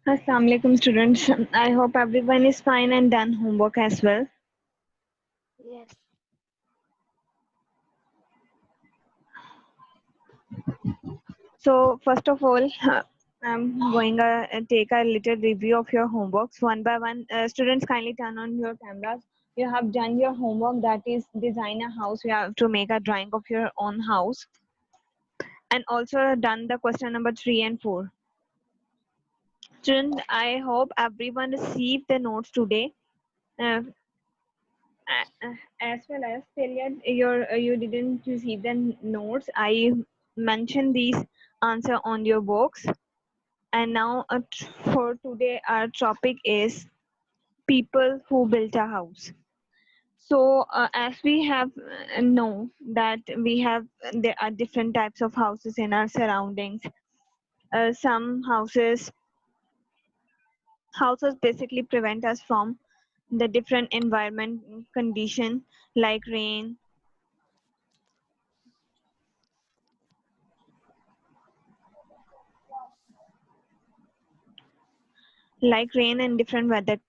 Assalamu alaikum students. I hope everyone is fine and done homework as well. Yes. So first of all, I'm going to take a little review of your homeworks one by one. Students, kindly turn on your cameras. You have done your homework, that is design a house. You have to make a drawing of your own house, and also done the question number 3 and 4. Students, I hope everyone received the notes today. Uh, as well as till yet you didn't receive the notes, I mentioned these answer on your box. And now for today our topic is people who built a house. So as we have know that we have there are different types of houses in our surroundings. Some houses basically prevent us from the different environment condition, like rain and different weather.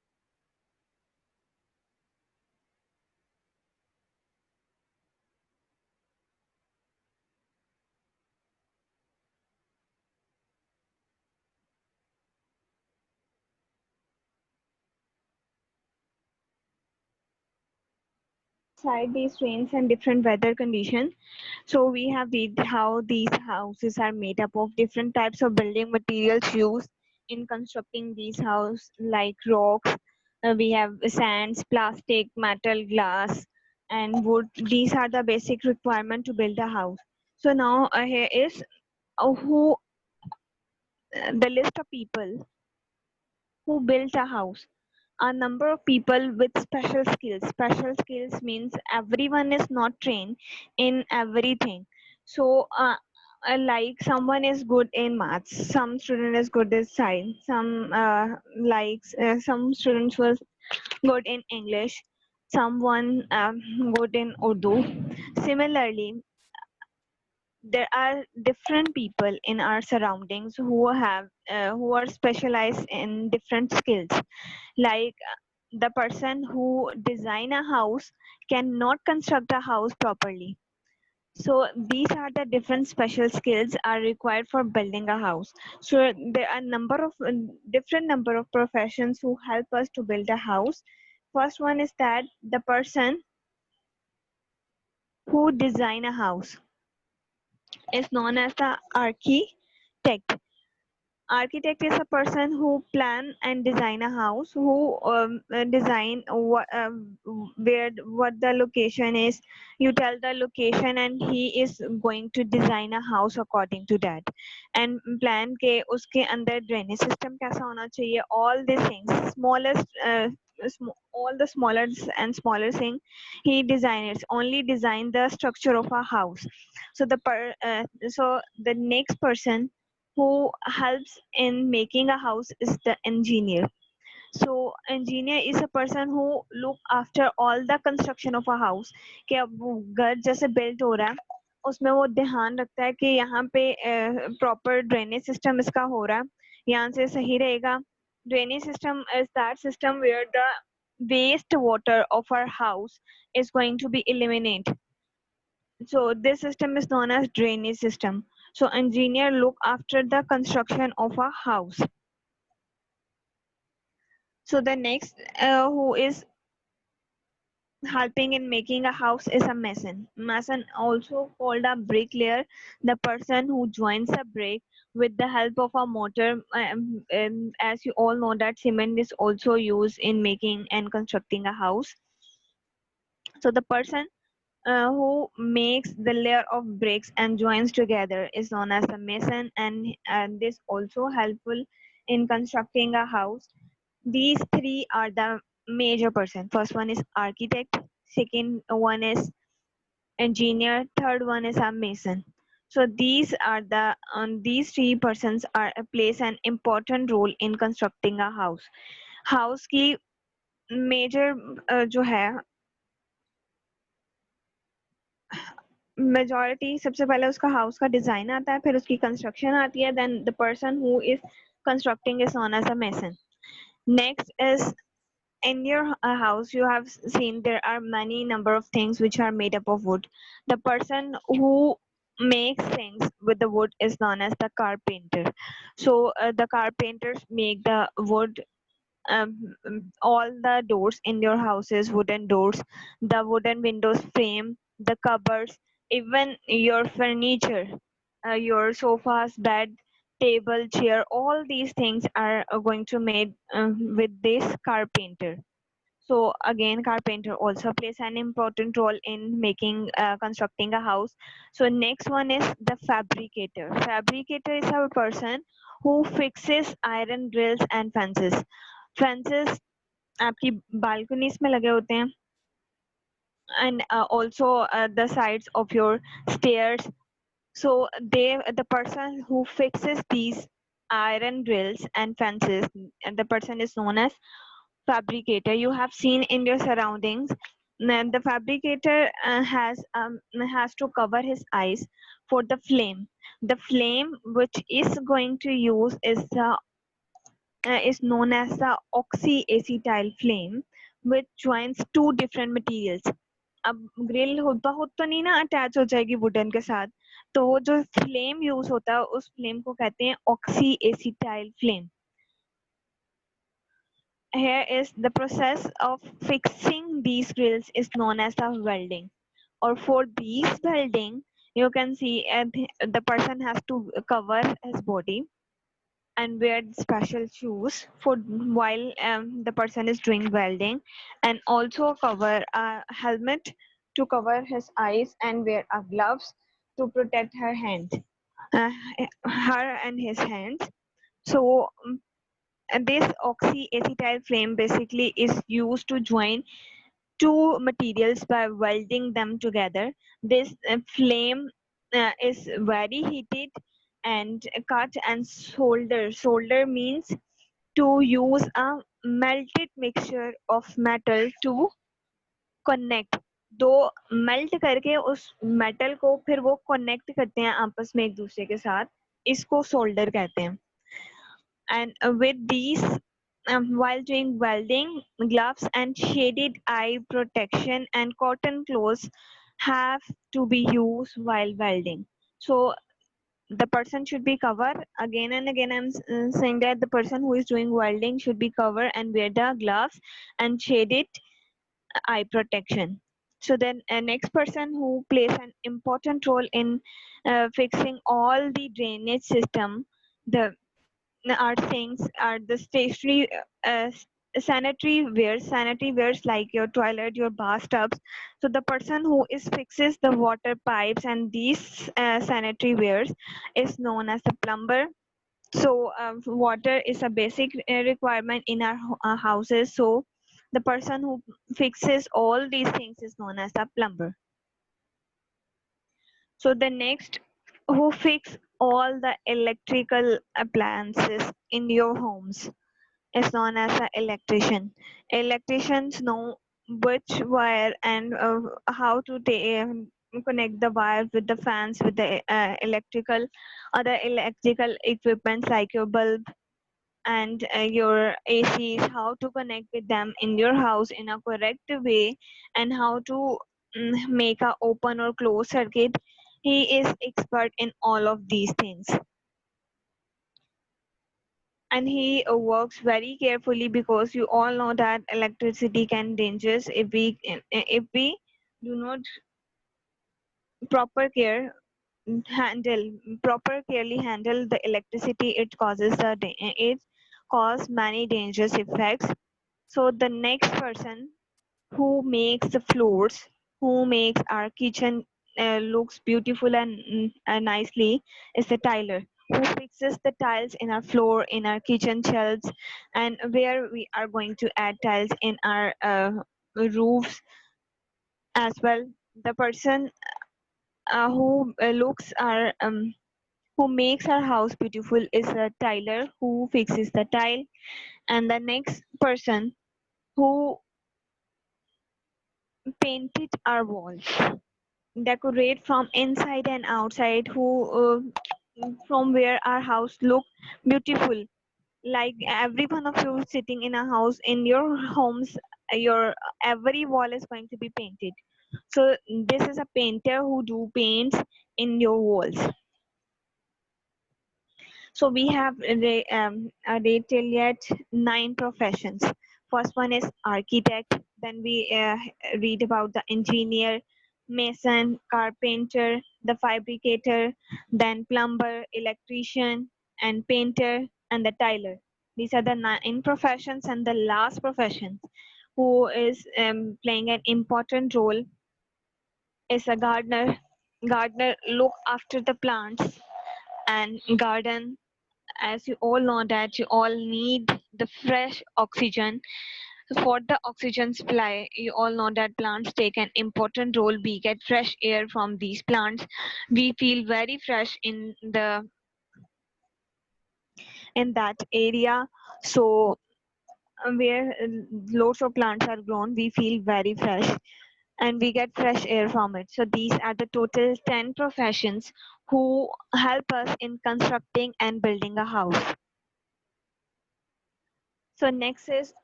Side these rains and different weather conditions. So we have read how these houses are made up of different types of building materials used in constructing these houses, like rocks. We have sands, plastic, metal, glass, and wood. These are the basic requirement to build a house. So now here is who the list of people who built a house. A number of people with special skills. Special skills means everyone is not trained in everything. So like someone is good in maths, some student is good in science, some students was good in English, someone good in Urdu. Similarly, there are different people in our surroundings who are specialized in different skills. Like the person who design a house cannot construct a house properly. So these are the different special skills are required for building a house. So there are different number of professions who help us to build a house. First one is that the person who design a house is known as the architect. Architect is a person who plan and design a house, who design what the location is. You tell the location and he is going to design a house according to that, and plan के उसके अंदर drainage system कैसा होना चाहिए. All these things, all the smaller and smaller thing, he designers only design the structure of a house. So the next person who helps in making a house is the engineer. So engineer is a person who look after all the construction of a house, कि अब वो घर जैसे built हो रहा है उसमें वो ध्यान रखता है कि यहाँ पे proper drainage system इसका हो रहा है, यहाँ से सही रहेगा. Drainage system is that system where the waste water of our house is going to be eliminated. So this system is known as drainage system. So engineer look after the construction of a house. So the next who is helping in making a house is a mason. Mason, also called a bricklayer, the person who joins a brick with the help of a mortar. As you all know that cement is also used in making and constructing a house. So the person who makes the layer of bricks and joins together is known as a mason, and this also helpful in constructing a house. These three are the major person. First one is architect, second one is engineer, third one is a mason. So these three persons are plays an important role in constructing a house. House की major जो है majority, सबसे पहले उसका house का design आता है, फिर उसकी कंस्ट्रक्शन आती है, then the person who is constructing is known as a mason. Next is in your house you have seen there are many number of things which are made up of wood. The person who makes things with the wood is known as the carpenter. So the carpenters make the wood, all the doors in your houses, wooden doors, the wooden windows frame, the cupboards, even your furniture, your sofas, bed, table, chair, all these things are going to made with this carpenter. So again, carpenter also plays an important role in making constructing a house. So next one is the fabricator. Fabricator is a person who fixes iron grills and fences. Fences आपकी balconies में लगे होते हैं, and also the sides of your stairs. So the person who fixes these iron grills and fences, and the person is known as fabricator. You have seen in your surroundings. The fabricator has to cover his eyes for the flame. The flame which is going to use is known as the oxyacetyl flame, which joins two different materials. अब grill बहुत तो नहीं ना attach हो जाएगी wooden के साथ, तो वो जो फ्लेम यूज होता है उस फ्लेम को कहते हैं oxy acetyl flame. Here is the process of fixing these grills is known as the welding. Or for these welding, you can see the person has to cover his body and wear special shoes for while the person is doing welding, and also cover a helmet to cover his eyes and wear a gloves to protect her hands, uh, her and his hands. So and this oxyacetyl flame basically is used to join two materials by welding them together. This flame is very heated and cut and solder. Solder means to use a melted mixture of metal to connect. दो melt करके उस metal को फिर वो connect करते हैं आपस में एक दूसरे के साथ, इसको सोल्डर कहते हैं. And with these, while doing welding, gloves and shaded eye protection and cotton clothes have to be used while welding. So the person should be covered. Again and again I'm saying that the person who is doing welding should be covered and wear the gloves and shaded eye protection. So then next person who plays an important role in fixing all the drainage system, the are things are the stationary sanitary wares like your toilet, your bathtubs. So the person who is fixes the water pipes and these sanitary wares is known as the plumber. So water is a basic requirement in our houses. So the person who fixes all these things is known as a plumber. So the next who fix all the electrical appliances in your homes is known as an electrician. Electricians know which wire and how to connect the wire with the fans, with the electrical other electrical equipments like your bulb and your ACs, how to connect with them in your house in a correct way, and how to make a open or close circuit. He is expert in all of these things, and he works very carefully because you all know that electricity can dangerous if we do not proper care handle proper carely handle the electricity. It causes it cause many dangerous effects. So the next person who makes the floors, who makes our kitchen looks beautiful and nicely is the tiler, who fixes the tiles in our floor, in our kitchen shelves, and where we are going to add tiles in our roofs as well. The person who looks our who makes our house beautiful is a tiler who fixes the tile. And the next person who painted our walls, decorate from inside and outside, who from where our house look beautiful. like every one of you sitting in a house, in your homes, your every wall is going to be painted. So this is a painter who do paints in your walls. So we have till yet 9 professions. First one is architect. Then we read about the engineer, mason, carpenter, the fabricator, then plumber, electrician, and painter, and the tiler. These are the 9 professions, and the last profession, who is playing an important role, is a gardener. Gardener look after the plants and garden. As you all know that you all need the fresh oxygen. For the oxygen supply, you all know that plants take an important role. We get fresh air from these plants. We feel very fresh in that area. So where lots of plants are grown, we feel very fresh and we get fresh air from it. So these are the total 10 professions who help us in constructing and building a house. So next is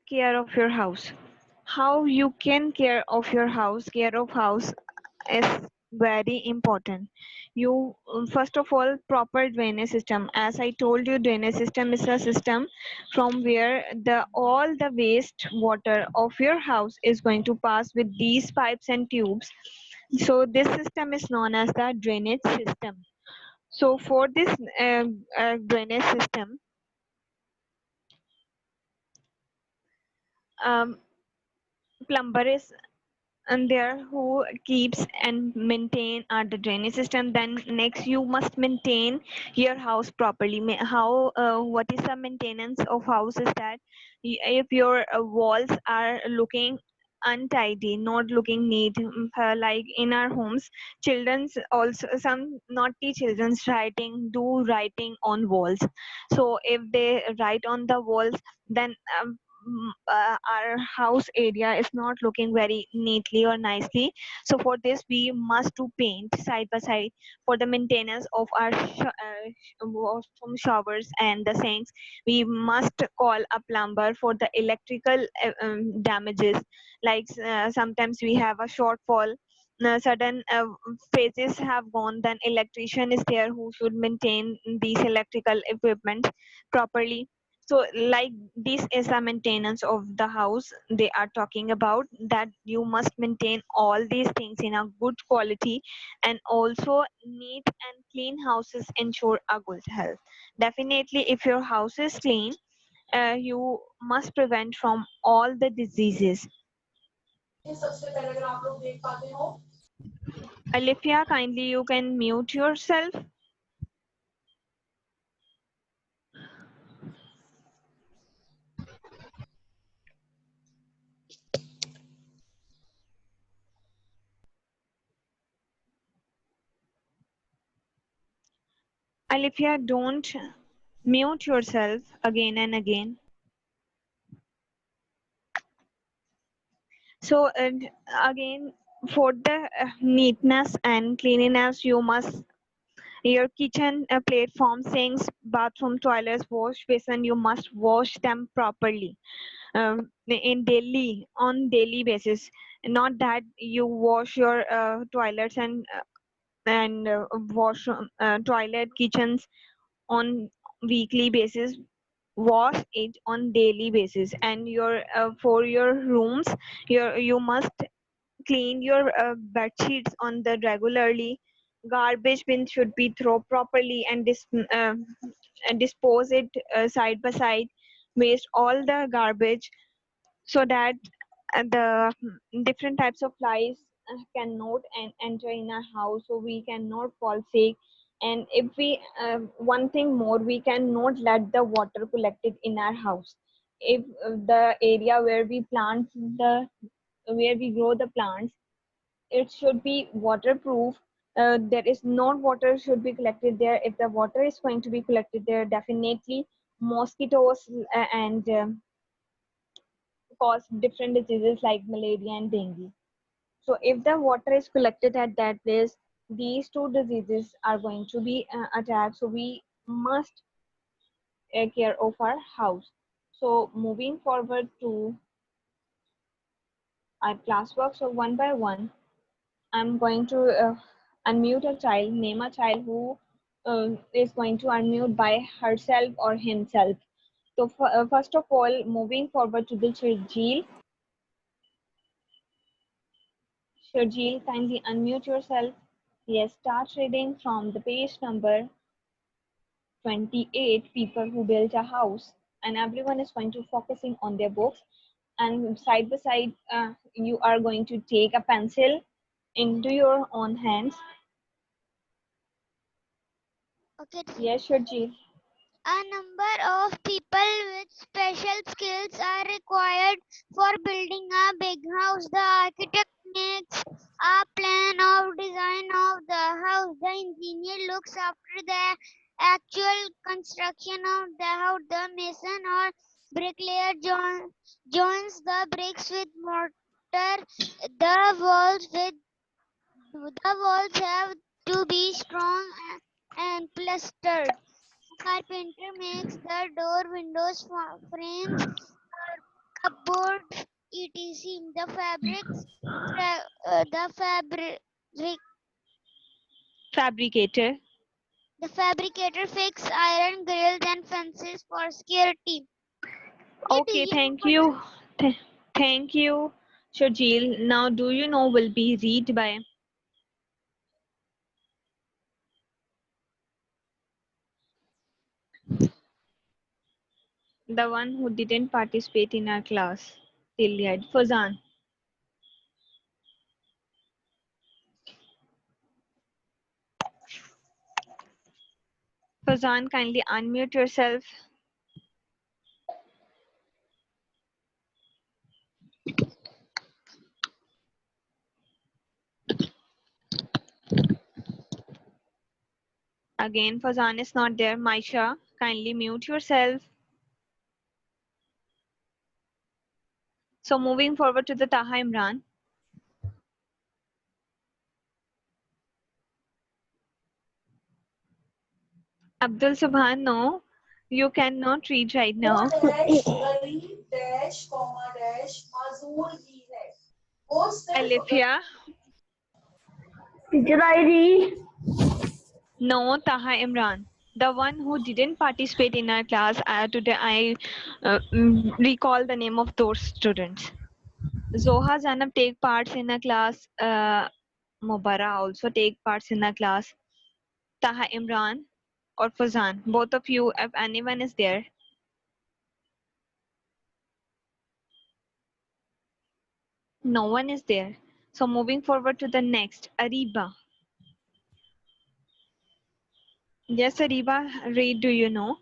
care of your house. How you can care of your house. Care of house is very important. You first of all, proper drainage system. As I told you, drainage system is a system from where the all the waste water of your house is going to pass with these pipes and tubes. So this system is known as the drainage system. So for this drainage system, um, plumber is and there who keeps and maintain the drainage system. Then next you must maintain your house properly. How what is the maintenance of house is that if your walls are looking untidy, not looking neat, like in our homes, children's also, some naughty children's writing on walls. So if they write on the walls, then our house area is not looking very neatly or nicely. So for this we must do paint side by side. For the maintenance of our washroom, showers, and the sinks, we must call a plumber. For the electrical damages, like sometimes we have a shortfall, sudden phases have gone, then electrician is there who should maintain these electrical equipment properly. So like this is the maintenance of the house they are talking about, that you must maintain all these things in a good quality. And also neat and clean houses ensure a good health. Definitely if your house is clean, you must prevent from all the diseases. Alifia, kindly you can mute yourself. Alifia, don't mute yourself again and again. So again, for the neatness and cleanliness, you must your kitchen platform, sinks, bathroom, toilets, wash basin, you must wash them properly in daily on daily basis. Not that you wash your toilets and wash toilet kitchens on weekly basis. Wash it on daily basis. And your for your rooms, you must clean your bed sheets on the regularly. Garbage bin should be thrown properly and and dispose it side by side. Waste all the garbage so that the different types of flies cannot enter in our house, so we cannot fall sick. And if we one thing more, we cannot let the water collected in our house. If the area where we plant the where we grow the plants, it should be waterproof. There is not water should be collected there. If the water is going to be collected there, definitely mosquitoes and cause different diseases like malaria and dengue. So if the water is collected at that place, these two diseases are going to be attacked. So we must care of our house. So moving forward to our classwork. So one by one, I'm going to unmute a child, name a child who is going to unmute by herself or himself. So first of all, moving forward to the Shirjeel. Shirjeel, kindly unmute yourself. Yes, start reading from the page number 28, people who built a house. And everyone is going to focusing on their books. And side by side, you are going to take a pencil into your own hands. Okay. Yes, Shirjeel. A number of people with special skills are required for building a big house. The architect makes a plan of design of the house. The engineer looks after the actual construction of the house. The mason or bricklayer joins the bricks with mortar. The walls have to be strong and plastered. Carpenter makes the door, windows, frames, cupboards, etc. The fabric, Fabricator. the fabricator fix iron grills and fences for security. Okay, do Okay, you know thank what? you. Thank you, Shajil. Now, do you know will be read by the one who didn't participate in our class till yet? Fazan. Fazan, kindly unmute yourself. Again, Fazan is not there. Maisha, kindly mute yourself. So, moving forward to the Taha Imran. Abdul Subhan, no, you cannot read right now. Alifia, Teacher ID. no, Taha Imran. The one who didn't participate in our class today, I recall the name of those students. Zoha Zanab take parts in a class. Mubara also take parts in a class. Taha Imran or Fazan, both of you, if anyone is there. No one is there. So moving forward to the next, Ariba. Yes, Ariba, read, do you know?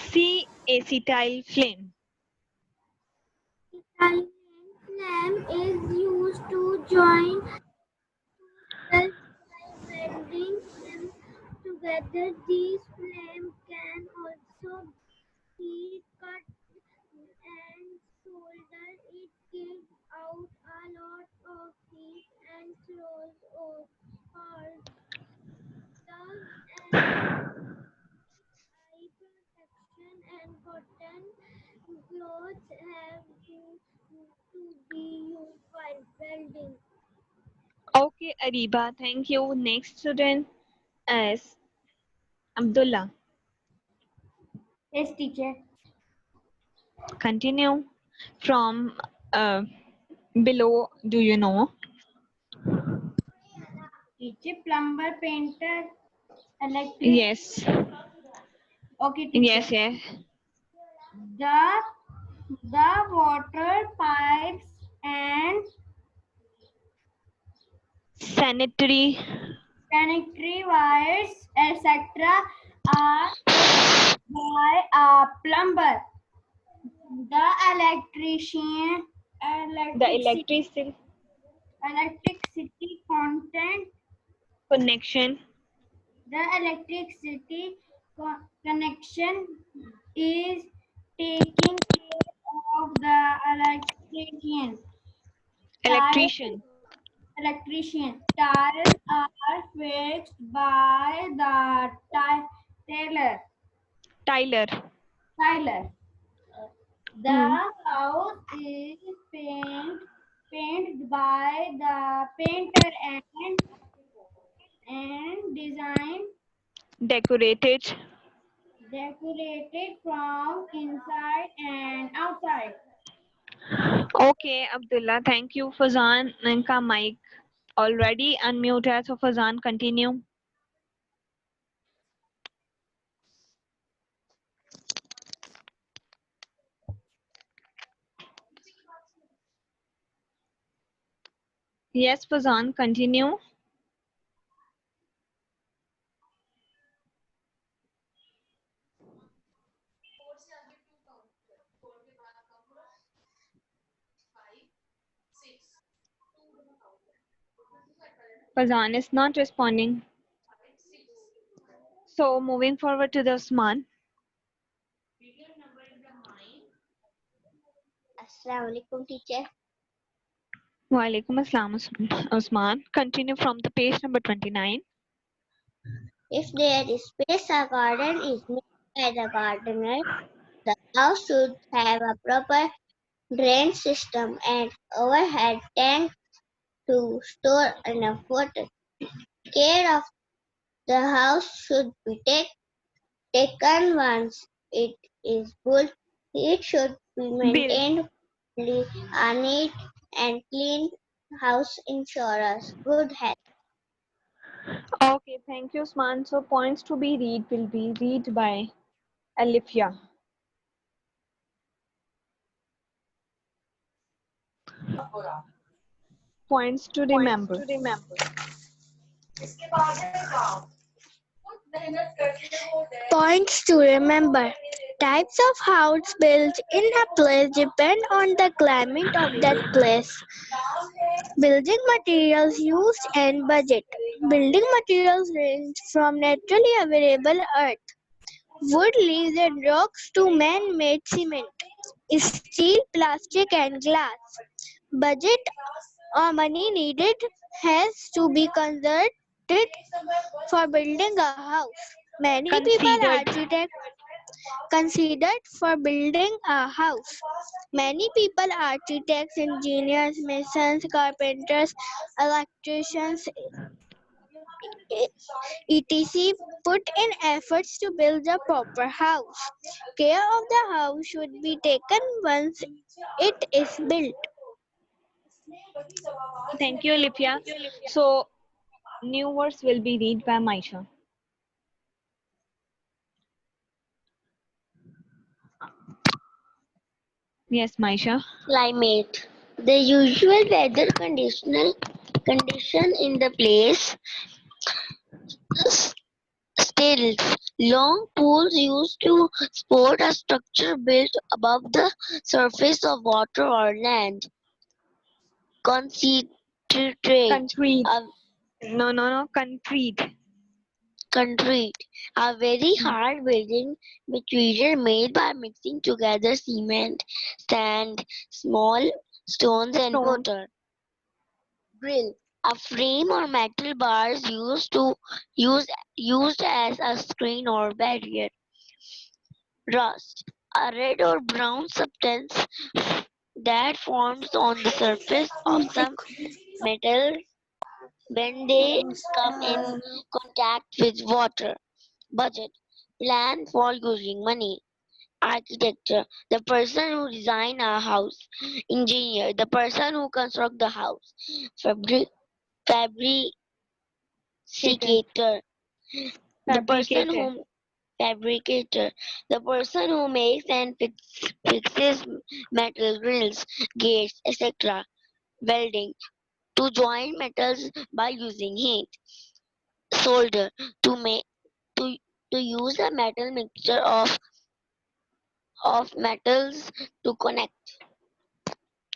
Oxyacetyl flame. Italian flame is used to join cells by welding them together. These flames can also be cut and soldered. It gives out a lot of heat and throws off hard gloves and eye protection and cotton clothes have to be used while welding. Okay, Ariba, thank you. Next student is Abdullah. Yes, teacher. Continue from below. Do you know? Teacher, plumber, painter, electric. Yes, Okay, teacher. yes, yes. The water pipes and Sanitary. sanitary wires, etc., are fixed by a plumber. The The electricity, electricity electricity content, connection. the electricity connection is taking care of the electrician. Type Electrician. electrician. Tires are fixed by the tailor. Tyler. Tyler. The Hmm. house is painted by the painter and Decorated. decorated from inside and outside. Okay, Abdullah. Thank you, Fazan. Inka mic already unmuted. So Fazan, continue. Yes, Fazan, continue. Fazan is not responding. So moving forward to the Usman. Assalamu alaikum, teacher. Walaikum assalam, Usman. Continue from the page number 29. If there is space, a garden is made by the gardener. The house should have a proper drain system and overhead tank to store enough water. Care of the house should be taken once it is built. It should be Build. maintained properly. A neat and clean house ensures good health. Okay, thank you, Usman. So points to be read will be read by Alifia. Points to remember. Points to remember. Types of house built in a place depend on the climate of that place. Building materials used and budget. Building materials range from naturally available earth, wood, leaves, and rocks to man-made cement, steel, plastic, and glass. Budget or money needed has to be considered for building a house. Many people Considered. architect considered for building a house. Many people, architects, engineers, masons, carpenters, electricians, etc., put in efforts to build a proper house. Care of the house should be taken once it is built. Thank you, Alifia. So new words will be read by Maisha. Yes, Maisha. Climate. The usual weather condition in the place. Stills. Long poles used to support a structure built above the surface of water or land. Concentrate. Concrete. A No. Concrete. concrete. A very hard building material made by mixing together cement, sand, small stones and Stone. water. Grill. A frame or metal bars used used as a screen or barrier. Rust. A red or brown substance that forms on the surface of some metals when they come in contact with water. Budget. Plan for using money. Architecture. The person who design a house. Engineer. The person who construct the house. Fabric Cater. fabricator. The person Fabricated. who fabricator. The person who makes and fixes metal grills, gates, etc. Welding. To join metals by using heat. Solder. To make to to use a metal mixture of metals to connect.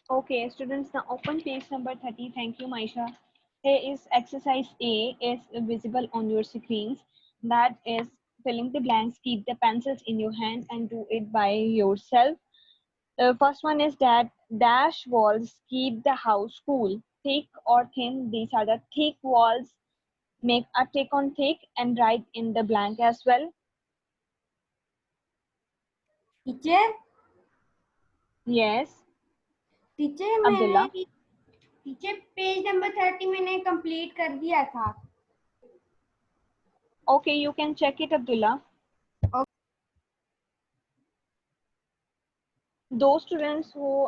Okay, students, now open page number 30. Thank you, Maisha. Here is exercise A is visible on your screens. That is filling the blanks. Keep the pencils in your hand and do it by yourself. The first one is that dash walls keep the house cool. thick or thin. These are the thick walls. Make a tick on thick and write in the blank as well. Teacher Yes, teacher मैंने Abdullah. Teacher page number 30 मैंने complete कर दिया था. Okay, you can check it, Abdullah. Those students who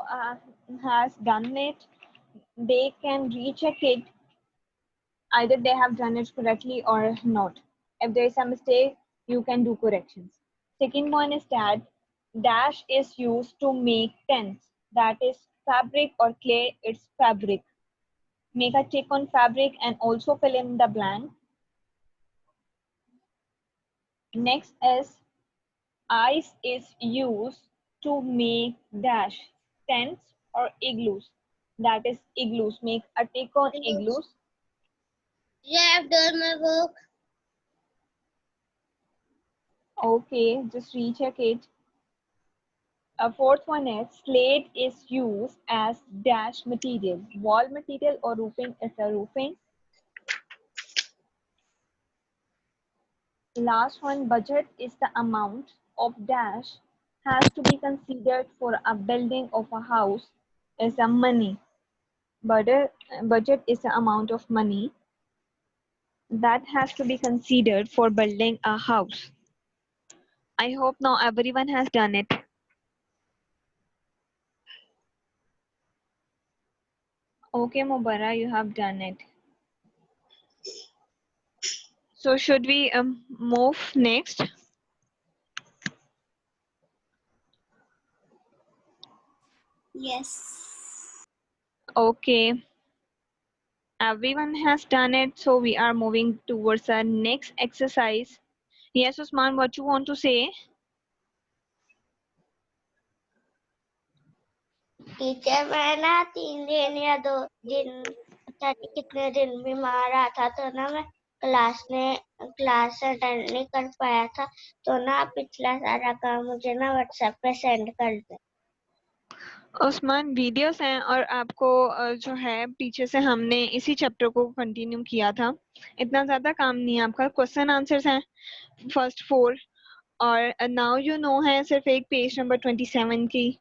has done it, they can recheck it. Either they have done it correctly or not. If there is a mistake, you can do corrections. Second one is that dash is used to make tents. That is fabric or clay, it's fabric. Make a tick on fabric and also fill in the blank. Next is ice is used to make dash tents or igloos. That is igloos. Make a tick on igloos. Yeah, I've done my work. Okay, just recheck it. A fourth one is slate is used as dash material. Wall material or roofing is a roofing. Last one, budget is the amount of dash has to be considered for a building of a house is a money. Budget is the amount of money that has to be considered for building a house. I hope now everyone has done it. Okay, Mubara, you have done it. So should we move next? Yes. Okay, everyone has done it, so we are moving towards our next exercise. Yes, Usman, what you want to say? Teacher मैं ना 3 दिन या 2 दिन पता नहीं कितने दिन बीमार रहा था तो ना मैं क्लास अटेंड नहीं कर पाया था तो ना पिछला सारा काम मुझे ना व्हाट्सएप पे सेंड कर दे. उस्मान वीडियोस हैं और आपको जो है पीछे से हमने इसी चैप्टर को कंटिन्यू किया था. इतना ज्यादा काम नहीं है आपका. क्वेश्चन आंसर्स हैं फर्स्ट 4 और नाउ यू नो है सिर्फ एक पेज नंबर 27 की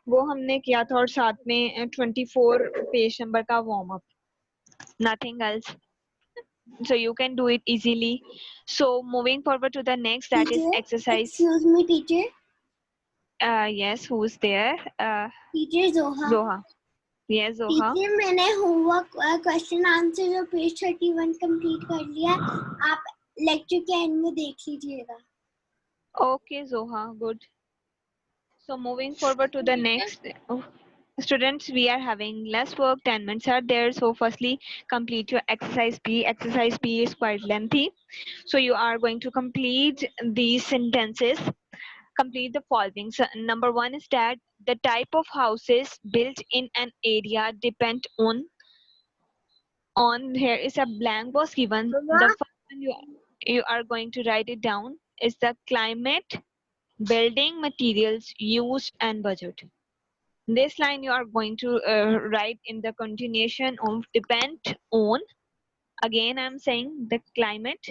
वो हमने किया था और साथ में 24 पेज नंबर का warm up. Nothing else. So you can do it easily. So moving forward to the next, that is Teacher, exercise. excuse me, teacher. Yes, who's there? Teacher Zoha. Zoha. Yes, Zoha. Teacher मैंने homework question answer जो page 31 complete कर लिया. आप lecture के and में देख लीजिएगा. Okay, Zoha, good. So moving forward to the next. Students, we are having less work, 10 minutes are there. So firstly, complete your exercise B. Exercise B is quite lengthy. So you are going to complete these sentences. Complete the following. So number 1 is that the type of houses built in an area depend on here is a blank was given. The first one you are going to write it down is the climate, building materials used and budget. This line you are going to write in the continuation of depend on. Again I'm saying the climate,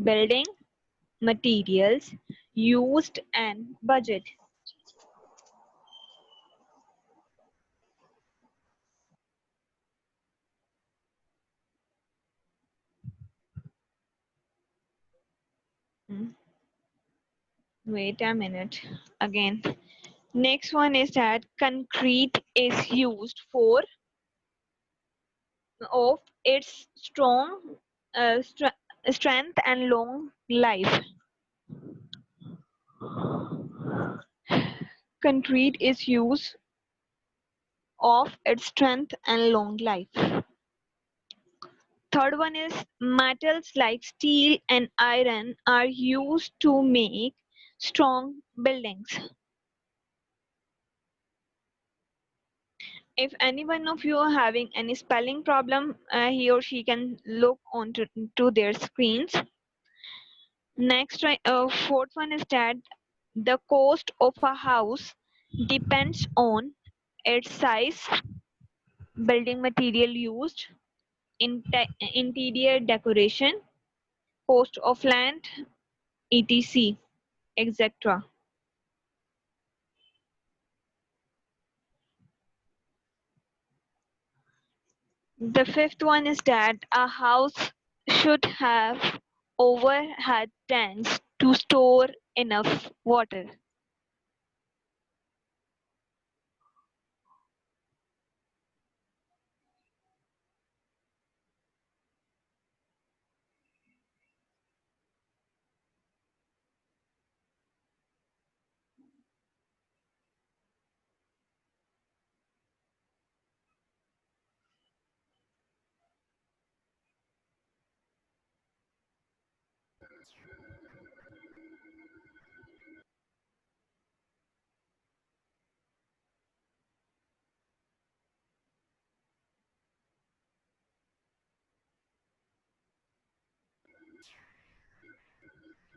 building materials used and budget. Wait a minute again. Next one is that concrete is used for of its strong strength and long life. Concrete is used of its strength and long life. Third one is metals like steel and iron are used to make strong buildings. If any one of you are having any spelling problem, he or she can look onto to their screens. Next, fourth one is that the cost of a house depends on its size, building material used, interior decoration, cost of land, etc. etc. The fifth one is that a house should have overhead tanks to store enough water.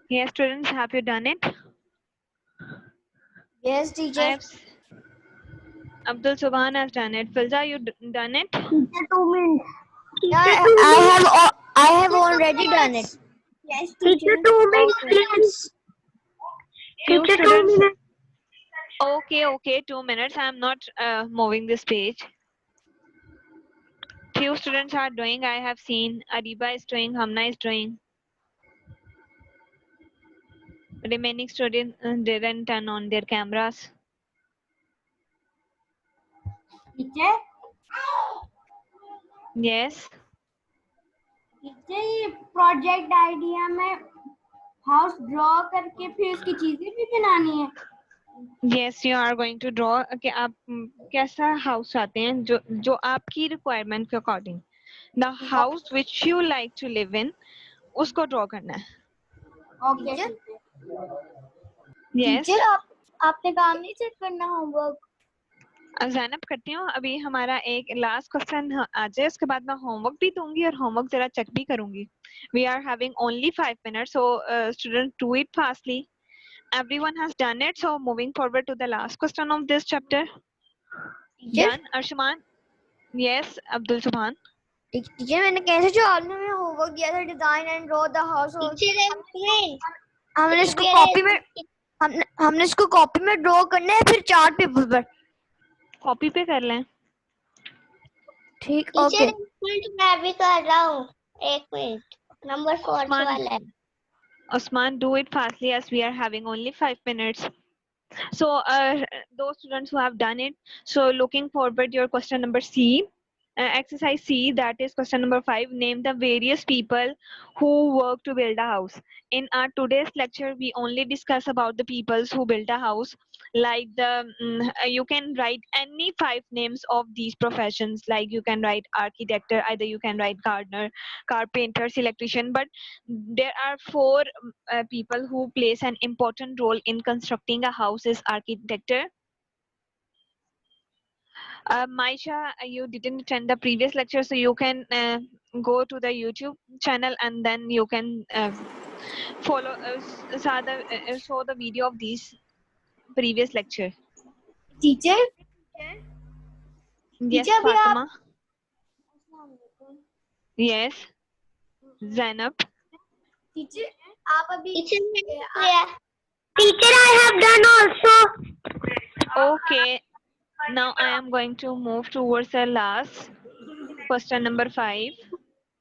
Yes, students, have you done it? Yes, I teacher. have. Abdul Subhan has done it. Filza, you done it? Teacher, 2 minutes. Yeah, I have already done it. Yes, teacher. 2 minutes, Okay. please. Few Teacher, 2 students. minutes. Okay, 2 minutes. I'm not moving this page. Few students are doing. I have seen Ariba is doing, Hamna is doing. Remaining students didn't turn on their cameras. Teacher Yes. Teacher ये project idea में house draw करके फिर उसकी चीजें भी बनानी है Yes, you are going to draw. कि आप कैसा हाउस चाहते हैं जो आपकी रिक्वायरमेंट के according the house which you like to live in उसको ड्रॉ करना है. Okay Yes. टीचर आपने काम नहीं चेक करना होमवर्क. ज़ैनब करती हूँ. अभी हमारा एक लास्ट क्वेश्चन आ जाए, उसके बाद मैं होमवर्क भी दूंगी और होमवर्क जरा चेक भी करूंगी. We are having only 5 minutes, so students do it fastly. Everyone has done it, so moving forward to the last question of this chapter. Done, Arshman? Yes, Abdul Subhan. Teacher मैंने कैसे जो आपने हमें homework दिया था design and draw the house हमने इसको copy में हमने इसको कॉपी में ड्रॉ करना है फिर चार्ट पेपर पर. कॉपी पे कर लें. ठीक. ओके. मैं भी कर रहा हूँ. एक मिनट. नंबर 4 वाला है. Osman, do it fastly as we are having only 5 minutes. So those students who have done it, so looking forward your question number C. Exercise C, that is question number 5. Name the various people who work to build a house. In our today's lecture, we only discuss about the peoples who build a house. Like you can write any 5 names of these professions. Like you can write architect, either you can write gardener, carpenters, electrician. But there are 4 people who plays an important role in constructing a house is architecture. Maisha, you didn't attend the previous lecture, so you can go to the YouTube channel and then you can follow show the video of these previous lecture. Teacher. Yes, teacher अभी आप. Fatima. Yes, Zainab. Teacher आप अभी. Teacher, I have done also. Okay, now I am going to move towards the last question number 5.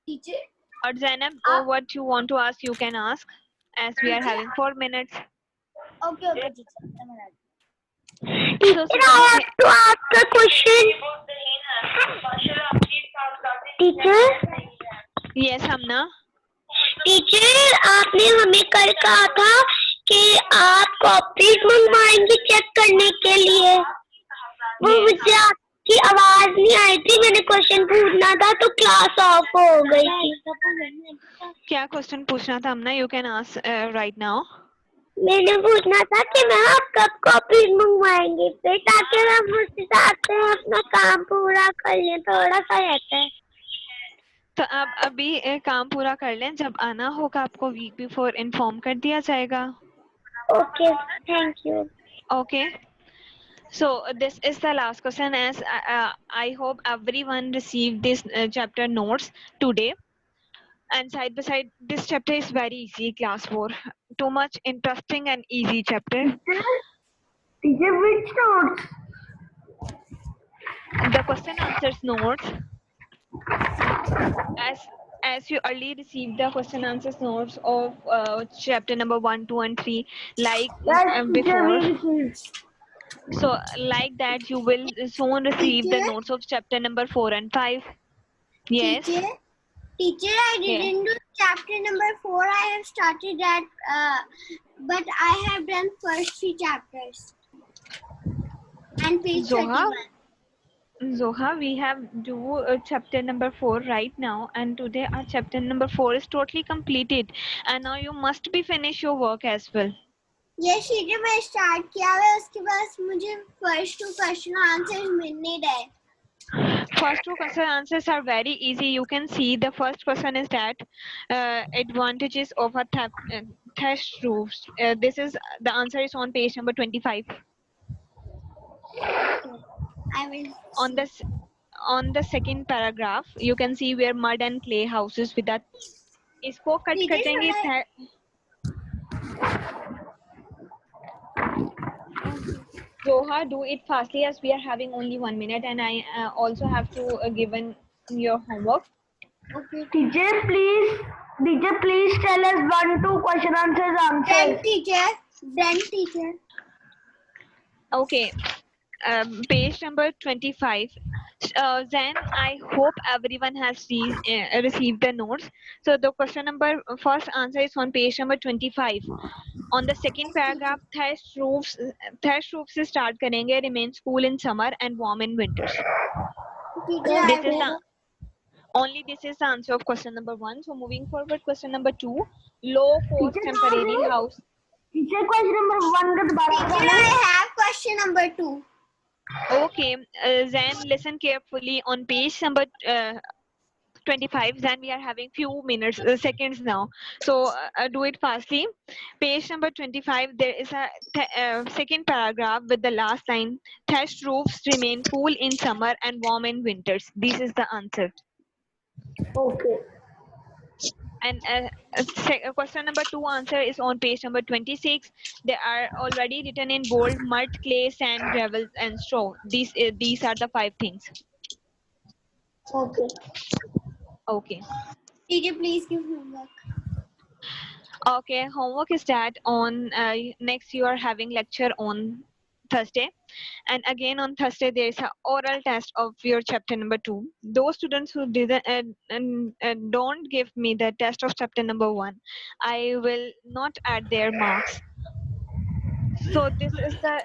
Teacher. Or Zainab, what you want to ask, you can ask, as we are having 4 minutes. Okay teacher. So, I have to ask a question. Teacher, yes, Hamna. Teacher आपने हमें कल कहा था कि आप copies मंगवाएंगे check करने के लिए. वो मुझे आपकी आवाज नहीं आई थी. मैंने क्वेश्चन पूछना था तो क्लास ऑफ हो गई थी. क्या क्वेश्चन पूछना था हमने? You can ask right now. मैंने पूछना था कि मैं आप कब कॉपीज मंगवाएंगे फिर ताकि हम उस हिसाब से अपना काम पूरा कर लें. थोड़ा सा रहता है. तो आप अभी काम पूरा कर लें, जब आना होगा आपको वीक बिफोर इन्फॉर्म कर दिया जाएगा. Okay, thank you. Okay. So this is the last question, as I hope everyone received this chapter notes today. And side by side, this chapter is very easy, class 4. Too much interesting and easy chapter. Teacher, which notes? The question answers notes, as you early received the question answers notes of chapter number 1, 2 and 3, like Yes, teacher, before. we received. So like that you will soon receive the Teacher? notes of chapter number 4 and 5. Yes. Teacher, I Yeah. didn't do chapter number 4. I have started that, but I have done first 3 chapters. And page Zoha, 31. We have do chapter number 4 right now, and today our chapter number 4 is totally completed, and now you must be finish your work as well. ये sheet में start किया है उसके बाद मुझे first 2 question answers मिल नहीं रहे. First two question answers are very easy. You can see the first question is that advantages of a test roofs. This is the answer is on page number 25. I will On this on the second paragraph, you can see where mud and clay houses with that. इसको cut Teacher, करेंगे. Zoha, do it fastly as we are having only 1 minute, and I also have to given your homework. Okay. Teacher, please tell us 1, 2 question answers. Then teacher. Okay, page number 25. Then I hope everyone has received the notes. So the question number first answer is on page number 25. On the second paragraph, thatched roofs से start करेंगे. Remains cool in summer and warm in winters. Teacher, This is the only this is the answer of question number 1. So moving forward, question number 2. Low cost Teacher, temporary house. Teacher, question number 1 का दोबारा teacher, I have question number 2. Okay, then listen carefully on page number 25. Then we are having few minutes seconds now, so do it fastly. Page number 25, there is a second paragraph with the last line, thatched roofs remain cool in summer and warm in winters. This is the answer. Okay. And question number 2 answer is on page number 26. They are already written in bold: mud, clay, sand, gravel and straw. These are the 5 things. Okay. Okay. Teacher, please give homework. Okay, homework is that on next you are having lecture on Thursday, and again on Thursday there is a oral test of your chapter number 2. Those students who didn't don't give me the test of chapter number 1, I will not add their marks. So this is the